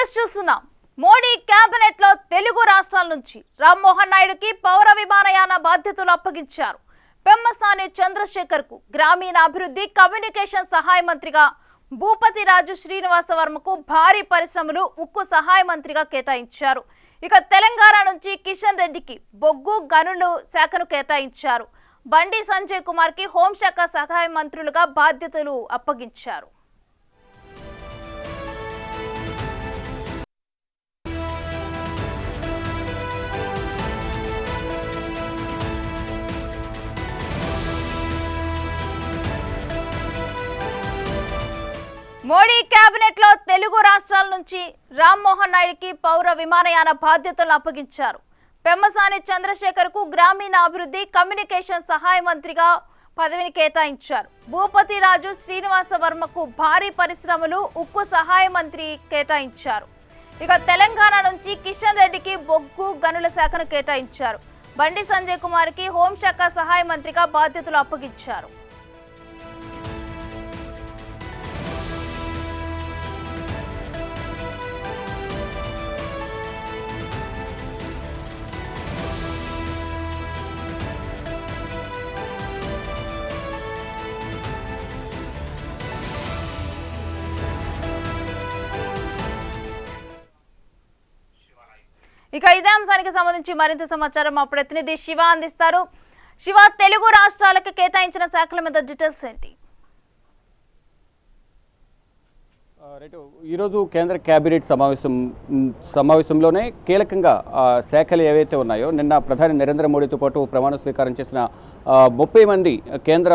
News చూస్తున్నాం. Modi cabinet లో తెలుగు రాష్ట్రాల నుంచి రామ్మోహన్ నాయుడుకి పౌర విమానయాన బాధ్యతలు అప్పగించారు. పెమ్మసాని చంద్రశేఖర్ కు గ్రామీణాభివృద్ధి కమ్యూనికేషన్ సహాయ మంత్రిగా, భూపతి రాజు శ్రీనివాస వర్మకు భారీ పరిశ్రమలు ఉక్కు సహాయ మంత్రిగా కేటాయించారు. ఇక తెలంగాణ నుంచి కిషన్ రెడ్డికి బొగ్గు గనులు శాఖను కేటాయించారు. బండి సంజయ్ కుమార్ కి హోంశాఖ సహాయ మంత్రులుగా బాధ్యతలు అప్పగించారు. మోడీ కేబినెట్ లో తెలుగు రాష్ట్రాల నుంచి రామ్మోహన్ నాయుడుకి పౌర విమానయాన బాధ్యతలు అప్పగించారు. పెమ్మసాని చంద్రశేఖర్ కు గ్రామీణాభివృద్ధి కమ్యూనికేషన్ సహాయ మంత్రిగా పదవిని కేటాయించారు. భూపతి రాజు శ్రీనివాస వర్మకు భారీ పరిశ్రమలు ఉక్కు సహాయ మంత్రి కేటాయించారు. ఇక తెలంగాణ నుంచి కిషన్ రెడ్డికి బొగ్గు గనుల శాఖను కేటాయించారు. బండి సంజయ్ కుమార్ కి హోంశాఖ సహాయ మంత్రిగా బాధ్యతలు అప్పగించారు. ఇక ఇదే అంశానికి సంబంధించి మరింత సమాచారం మా ప్రతినిధి శివ అందిస్తారు. శివ, తెలుగు రాష్ట్రాలకు కేటాయించిన శాఖల మీద డీటెయిల్స్ ఏంటి? ఈరోజు కేంద్ర కేబినెట్ సమావేశంలోనే కీలకంగా శాఖలు ఏవైతే ఉన్నాయో, నిన్న ప్రధాని నరేంద్ర మోడీతో పాటు ప్రమాణ స్వీకారం చేసిన 30 మంది కేంద్ర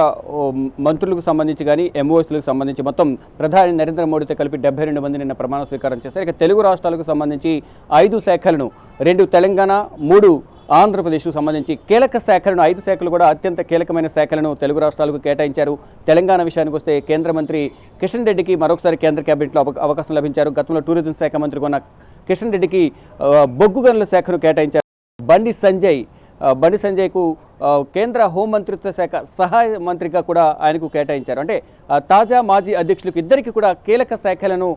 మంత్రులకు సంబంధించి కానీ ఎంఓఎస్లకు సంబంధించి మొత్తం ప్రధాని నరేంద్ర మోడీతో కలిపి 72 మంది నిన్న ప్రమాణ స్వీకారం చేశారు. ఇక తెలుగు రాష్ట్రాలకు సంబంధించి 5 శాఖలను, 2 తెలంగాణ, 3 ఆంధ్రప్రదేశ్కు సంబంధించి కీలక శాఖలను, 5 శాఖలు కూడా అత్యంత కీలకమైన శాఖలను తెలుగు రాష్ట్రాలకు కేటాయించారు. తెలంగాణ విషయానికి వస్తే కేంద్ర మంత్రి కిషన్ రెడ్డికి మరొకసారి కేంద్ర కేబినెట్లో అవకాశం లభించారు. గతంలో టూరిజం శాఖ మంత్రిగా ఉన్న కిషన్ రెడ్డికి బొగ్గు గనుల శాఖను కేటాయించారు. బండి సంజయ్కు కేంద్ర హోంమంత్రిత్వ శాఖ సహాయ మంత్రిగా కూడా ఆయనకు కేటాయించారు. అంటే తాజా మాజీ అధ్యక్షులకు ఇద్దరికి కూడా కీలక శాఖలను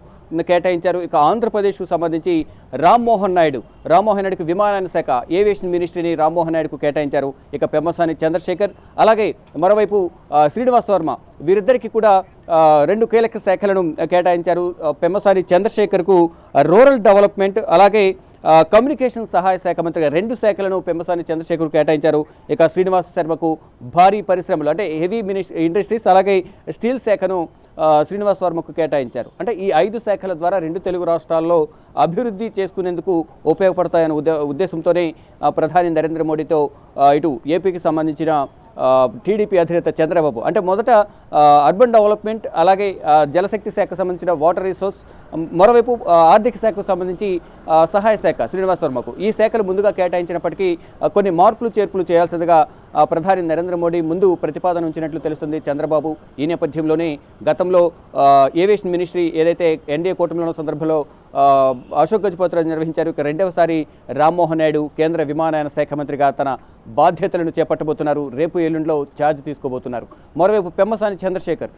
కేటాయించారు. ఇక ఆంధ్రప్రదేశ్కు సంబంధించి రామ్మోహన్ నాయుడుకి విమానయాన శాఖ, ఏవియేషన్ మినిస్ట్రీని రామ్మోహన్ నాయుడుకు కేటాయించారు. ఇక పెమ్మసాని చంద్రశేఖర్, అలాగే మరోవైపు శ్రీనివాస వర్మ, వీరిద్దరికి కూడా 2 కీలక శాఖలను కేటాయించారు. పెమ్మసాని చంద్రశేఖర్కు రూరల్ డెవలప్మెంట్, అలాగే కమ్యూనికేషన్ సహాయ శాఖ మంత్రిగా 2 శాఖలను పెమ్మసాని చంద్రశేఖర్ కేటాయించారు. ఇక శ్రీనివాస శర్మకు భారీ పరిశ్రమలు అంటే హెవీ ఇండస్ట్రీస్, అలాగే స్టీల్ శాఖను శ్రీనివాస్ వర్మకు కేటాయించారు. అంటే ఈ 5 శాఖల ద్వారా 2 తెలుగు రాష్ట్రాల్లో అభివృద్ధి చేసుకునేందుకు ఉపయోగపడతాయన్న ఉద్దేశంతోనే ప్రధాని నరేంద్ర మోడీతో ఇటు ఏపీకి సంబంధించిన టీడీపీ అధినేత చంద్రబాబు, అంటే మొదట అర్బన్ డెవలప్మెంట్, అలాగే జలశక్తి శాఖకు సంబంధించిన వాటర్ రిసోర్స్, మరోవైపు ఆర్థిక శాఖకు సంబంధించి సహాయ శాఖ శ్రీనివాస్ వర్మకు ఈ శాఖలు ముందుగా కేటాయించినప్పటికీ కొన్ని మార్పులు చేర్పులు చేయాల్సిందిగా ప్రధాని నరేంద్ర మోడీ ముందు ప్రతిపాదన ఉంచినట్లు తెలుస్తుంది చంద్రబాబు. ఈ నేపథ్యంలోనే గతంలో ఏవియేషన్ మినిస్ట్రీ ఏదైతే ఎన్డీఏ కూటమిలో సందర్భంలో అశోక్ గజపతిరాజు నిర్వహించారు. ఇక 2వసారి రామ్మోహన్ నాయుడు కేంద్ర విమానయాన శాఖ మంత్రిగా తన బాధ్యతలను చేపట్టబోతున్నారు. రేపు ఎల్లుండిలో ఛార్జ్ తీసుకోబోతున్నారు. మరోవైపు పెమ్మసాని చంద్రశేఖర్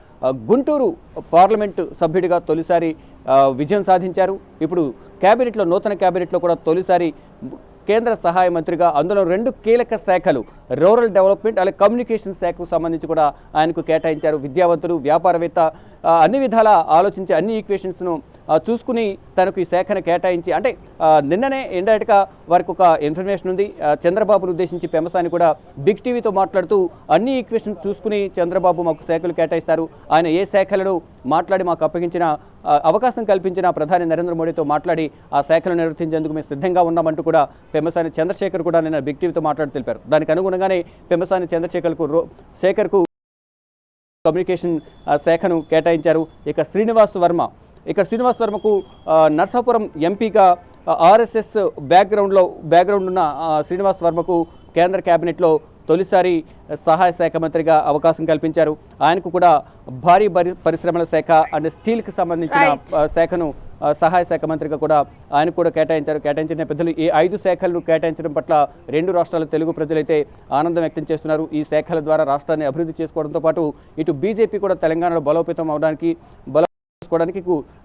గుంటూరు పార్లమెంటు సభ్యుడిగా తొలిసారి విజయం సాధించారు. ఇప్పుడు నూతన కేబినెట్లో కూడా తొలిసారి కేంద్ర సహాయ మంత్రిగా, అందులో 2 కీలక శాఖలు రూరల్ డెవలప్మెంట్, అలాగే కమ్యూనికేషన్ శాఖకు సంబంధించి కూడా ఆయనకు కేటాయించారు. విద్యావంతుడు, వ్యాపారవేత్త, అన్ని విధాల ఆలోచించి అన్ని ఈక్వేషన్స్ను చూసుకుని తనకు ఈ శాఖను కేటాయించి, అంటే నిన్ననే ఇండైరెక్ట్గా వారికి ఒక ఇన్ఫర్మేషన్ ఉంది. చంద్రబాబును ఉద్దేశించి పెమ్మసాని కూడా బిగ్ టీవీతో మాట్లాడుతూ అన్ని ఈక్వేషన్స్ చూసుకుని చంద్రబాబు మాకు శాఖలు కేటాయిస్తారు, ఆయన ఏ శాఖలను మాట్లాడి మాకు అప్పగించిన అవకాశం కల్పించిన ప్రధాని నరేంద్ర మోడీతో మాట్లాడి ఆ శాఖలు నిర్వర్తించేందుకు మేము సిద్ధంగా ఉన్నామంటూ కూడా పెమ్మసాని చంద్రశేఖర్ కూడా నిన్న బిగ్ టీవీతో మాట్లాడి తెలిపారు. దానికి అనుగుణంగానే పెమ్మసాని చంద్రశేఖర్కు కమ్యూనికేషన్ శాఖను కేటాయించారు. ఇక శ్రీనివాస్ వర్మకు నర్సాపురం ఎంపీగా ఆర్ఎస్ఎస్ బ్యాక్గ్రౌండ్ ఉన్న శ్రీనివాస్ వర్మకు కేంద్ర కేబినెట్లో తొలిసారి సహాయ శాఖ మంత్రిగా అవకాశం కల్పించారు. ఆయనకు కూడా భారీ పరిశ్రమల శాఖ అండ్ స్టీల్కి సంబంధించిన శాఖను సహాయ శాఖ మంత్రిగా కూడా ఆయన కూడా కేటాయించిన నేపథ్యంలో ఈ 5 శాఖలను కేటాయించడం పట్ల 2 రాష్ట్రాల తెలుగు ప్రజలైతే ఆనందం వ్యక్తం చేస్తున్నారు. ఈ శాఖల ద్వారా రాష్ట్రాన్ని అభివృద్ధి చేసుకోవడంతో పాటు ఇటు బీజేపీ కూడా తెలంగాణలో బలోపేతం అవడానికి చేసుకోవడానికి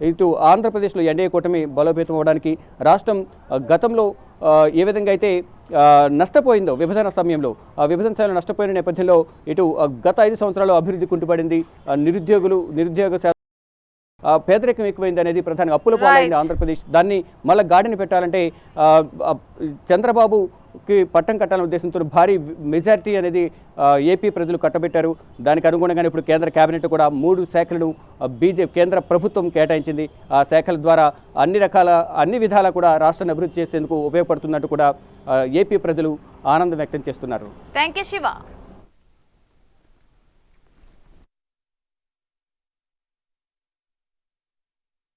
ఇటు ఆంధ్రప్రదేశ్లో ఎన్డీఏ కూటమి బలోపేతం అవ్వడానికి రాష్ట్రం గతంలో ఏ విధంగా అయితే నష్టపోయిందో విభజన సమయంలో విభజన నష్టపోయిన నేపథ్యంలో ఇటు గత 5 సంవత్సరాలు అభివృద్ధి కుంటుపడింది, నిరుద్యోగ పేదరికం ఎక్కువైంది అనేది ప్రధానంగా అప్పుల పాలైంది ఆంధ్రప్రదేశ్. దాన్ని మళ్ళీ గాడిని పెట్టాలంటే చంద్రబాబుకి పట్టం కట్టాలనే ఉద్దేశంతో భారీ మెజారిటీ అనేది ఏపీ ప్రజలు కట్టబెట్టారు. దానికి అనుగుణంగానే ఇప్పుడు కేంద్ర కేబినెట్ కూడా 3 శాఖలను కేంద్ర ప్రభుత్వం కేటాయించింది. ఆ శాఖల ద్వారా అన్ని విధాలా కూడా రాష్ట్రాన్ని అభివృద్ధి చేసేందుకు ఉపయోగపడుతున్నట్టు కూడా ఏపీ ప్రజలు ఆనందం వ్యక్తం చేస్తున్నారు. Thank you Shiva.